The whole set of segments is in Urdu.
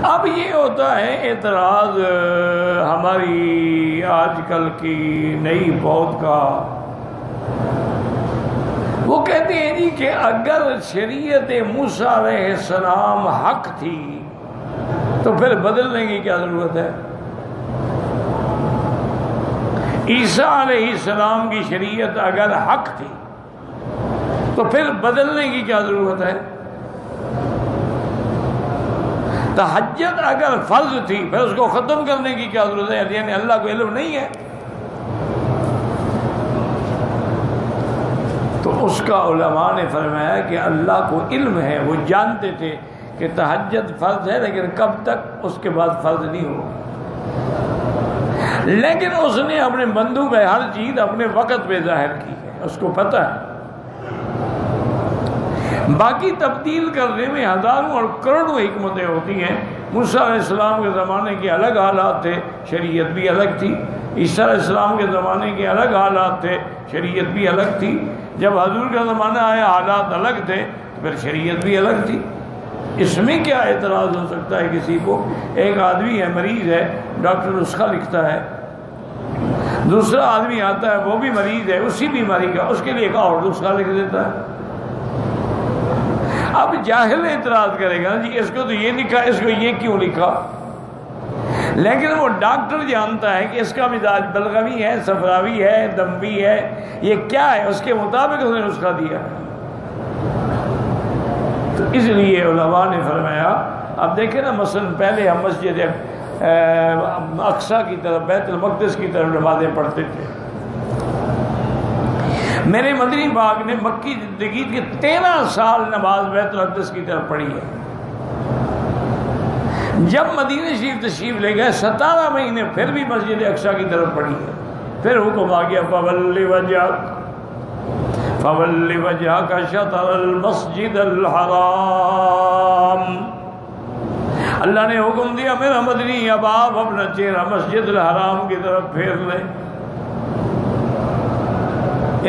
اب یہ ہوتا ہے اعتراض ہماری آج کل کی نئی فوج کا، وہ کہتے ہیں جی کہ اگر شریعت موسیٰ علیہ السلام حق تھی تو پھر بدلنے کی کیا ضرورت ہے؟ عیسیٰ علیہ السلام کی شریعت اگر حق تھی تو پھر بدلنے کی کیا ضرورت ہے؟ تہجد اگر فرض تھی پھر اس کو ختم کرنے کی کیا ضرورت ہے؟ یعنی اللہ کو علم نہیں ہے؟ تو اس کا علماء نے فرمایا کہ اللہ کو علم ہے، وہ جانتے تھے کہ تہجد فرض ہے، لیکن کب تک، اس کے بعد فرض نہیں ہوگی، لیکن اس نے اپنے بندوں میں ہر چیز اپنے وقت پہ ظاہر کی ہے، اس کو پتہ ہے۔ باقی تبدیل کرنے میں ہزاروں اور کروڑوں حکمتیں ہوتی ہیں۔ موسیٰ علیہ السلام کے زمانے کے الگ حالات تھے، شریعت بھی الگ تھی۔ عیسیٰ علیہ السلام کے زمانے کے الگ حالات تھے، شریعت بھی الگ تھی۔ جب حضور کا زمانہ آیا حالات الگ تھے تو پھر شریعت بھی الگ تھی۔ اس میں کیا اعتراض ہو سکتا ہے کسی کو؟ ایک آدمی ہے، مریض ہے، ڈاکٹر نسخہ لکھتا ہے، دوسرا آدمی آتا ہے وہ بھی مریض ہے اسی بیماری کا، اس کے لیے ایک اور نسخہ لکھ دیتا ہے۔ اب جاہل اعتراض کرے گا جی اس کو تو یہ لکھا، اس کو یہ کیوں لکھا؟ لیکن وہ ڈاکٹر جانتا ہے کہ اس کا مزاج بلغمی ہے، صفراوی ہے، دموی ہے، یہ کیا ہے، اس کے مطابق اس نے نسخہ دیا۔ تو اس لیے علماء نے فرمایا، اب دیکھیں نا، مثلا پہلے ہم مسجد اقصیٰ کی طرف، بیت المقدس کی طرف نمازیں پڑھتے تھے۔ میرے مدنی باغ نے مکی زندگی کے 13 سال نماز بیت المقدس کی طرف پڑھی ہے۔ جب مدینہ شریف تشریف لے گئے 17 مہینے پھر بھی مسجد اقصیٰ کی طرف پڑھی ہے۔ پھر حکم آ گیا فَوَلِّ وَجْهَكَ شَطْرَ الْمَسْجِدِ الْحَرَامِ، اللہ نے حکم دیا میرا مدنی اب آپ اپنا چہرہ مسجد الحرام کی طرف پھیر لیں۔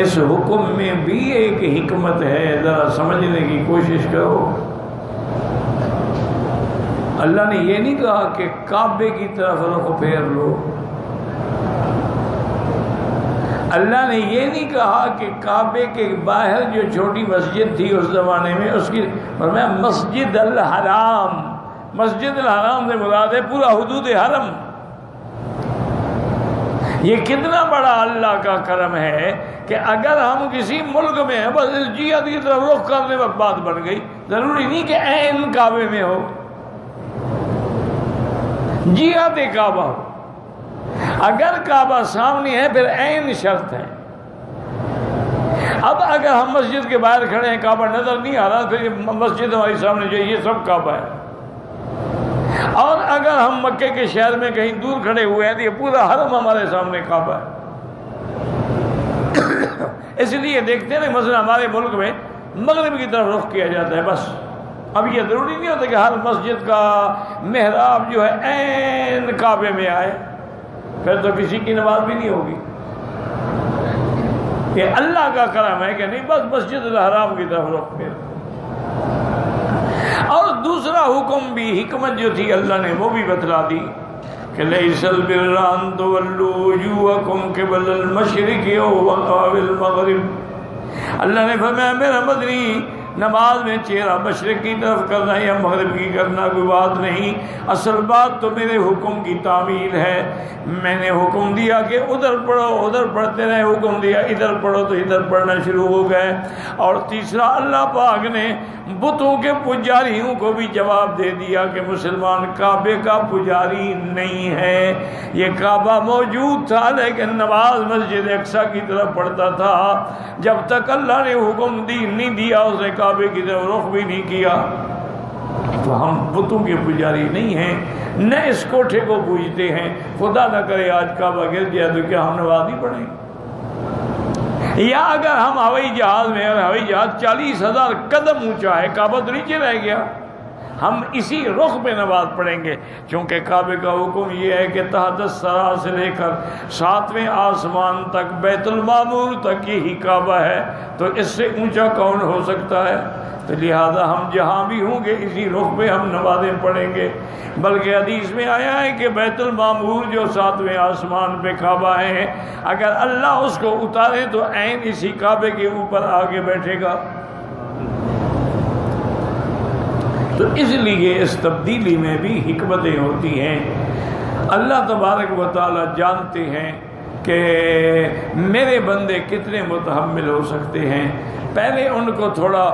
اس حکم میں بھی ایک حکمت ہے، ذرا سمجھنے کی کوشش کرو۔ اللہ نے یہ نہیں کہا کہ کعبے کی طرف رخ پھیر لو، اللہ نے یہ نہیں کہا کہ کعبے کے باہر جو چھوٹی مسجد تھی اس زمانے میں اس کی فرمایا مسجد الحرام۔ مسجد الحرام سے مراد ہے پورا حدود حرم۔ یہ کتنا بڑا اللہ کا کرم ہے کہ اگر ہم کسی ملک میں ہیں بس اس جہت کی طرف رخ کرنے وقت بات بن گئی، ضروری نہیں کہ عین کعبے میں ہو، جہت کعبہ ہو۔ اگر کعبہ سامنے ہے پھر عین شرط ہے۔ اب اگر ہم مسجد کے باہر کھڑے ہیں، کعبہ نظر نہیں آ رہا، پھر یہ مسجد ہماری سامنے جو ہے یہ سب کعبہ ہے۔ اور اگر ہم مکے کے شہر میں کہیں دور کھڑے ہوئے ہیں تو یہ پورا حرم ہمارے سامنے کعبہ ہے۔ اس لیے دیکھتے ہیں مثلا ہمارے ملک میں مغرب کی طرف رخ کیا جاتا ہے بس۔ اب یہ ضروری نہیں ہوتا کہ ہر مسجد کا محراب جو ہے عین کعبے میں آئے، پھر تو کسی کی نماز بھی نہیں ہوگی۔ یہ اللہ کا کرم ہے کہ نہیں بس مسجد الحرام کی طرف رخ پھیر۔ اور دوسرا حکم بھی، حکمت جو تھی اللہ نے وہ بھی بتلا دی کہ لیس البر ان تولوا وجوہکم قبل المشرق والمغرب۔ اللہ نے فرمایا میرا مدنی نماز میں چہرہ مشرق کی طرف کرنا یا مغرب کی کرنا کوئی بات نہیں، اصل بات تو میرے حکم کی تعمیل ہے۔ میں نے حکم دیا کہ ادھر پڑھو، ادھر پڑھتے رہے، حکم دیا ادھر پڑھو تو ادھر پڑھنا شروع ہو گئے۔ اور تیسرا اللہ پاک نے بتوں کے پجاریوں کو بھی جواب دے دیا کہ مسلمان کعبے کا پجاری نہیں ہے۔ یہ کعبہ موجود تھا لیکن نماز مسجد اقصیٰ کی طرف پڑھتا تھا۔ جب تک اللہ نے حکم نہیں دیا اس نے کعبے کی طرف رخ بھی نہیں کیا۔ تو ہم بتوں کے پجاری نہیں ہیں، نہ اس کوٹھے کو پوجتے ہیں۔ خدا نہ کرے آج کعبہ گر گیا تو کیا ہم نماز نہیں پڑھیں؟ یا اگر ہم ہوائی جہاز میں، اور ہوائی جہاز 40,000 قدم اونچا ہے، کعبہ تو نیچے رہ گیا، ہم اسی رخ پہ نماز پڑھیں گے، کیونکہ کعبے کا حکم یہ ہے کہ تحت الثری سے لے کر 7ویں آسمان تک بیت المعمور تک یہی کعبہ ہے، تو اس سے اونچا کون ہو سکتا ہے؟ تو لہذا ہم جہاں بھی ہوں گے اسی رخ پہ ہم نمازیں پڑھیں گے۔ بلکہ حدیث میں آیا ہے کہ بیت المعمور جو 7ویں آسمان پہ کعبہ ہے، اگر اللہ اس کو اتارے تو عین اسی کعبے کے اوپر آگے بیٹھے گا۔ تو اس لیے اس تبدیلی میں بھی حکمتیں ہوتی ہیں۔ اللہ تبارک و تعالی جانتے ہیں کہ میرے بندے کتنے متحمل ہو سکتے ہیں۔ پہلے ان کو تھوڑا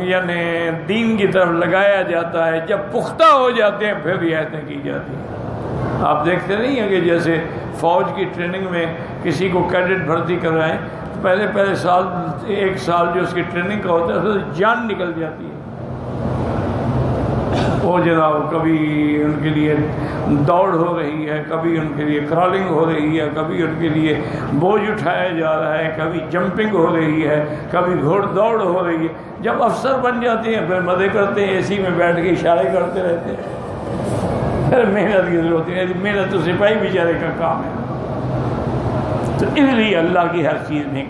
یعنی دین کی طرف لگایا جاتا ہے، جب پختہ ہو جاتے ہیں پھر رعایتیں کی جاتی ہیں۔ آپ دیکھتے نہیں ہیں کہ جیسے فوج کی ٹریننگ میں کسی کو کیڈٹ بھرتی کرائیں تو پہلے سال 1 سال جو اس کی ٹریننگ کا ہوتا ہے اس سے جان نکل جاتی ہے۔ وہ جناب کبھی ان کے لیے دوڑ ہو رہی ہے، کبھی ان کے لیے کرالنگ ہو رہی ہے، کبھی ان کے لیے بوجھ اٹھایا جا رہا ہے، کبھی جمپنگ ہو رہی ہے، کبھی گھوڑ دوڑ ہو رہی ہے۔ جب افسر بن جاتے ہیں پھر مزے کرتے ہیں، اے سی میں بیٹھ کے اشارے کرتے رہتے ہیں، پھر محنت کی ضرورت ہے۔ محنت تو سپاہی بیچارے کا کام ہے۔ تو اس لیے اللہ کی ہر چیز میں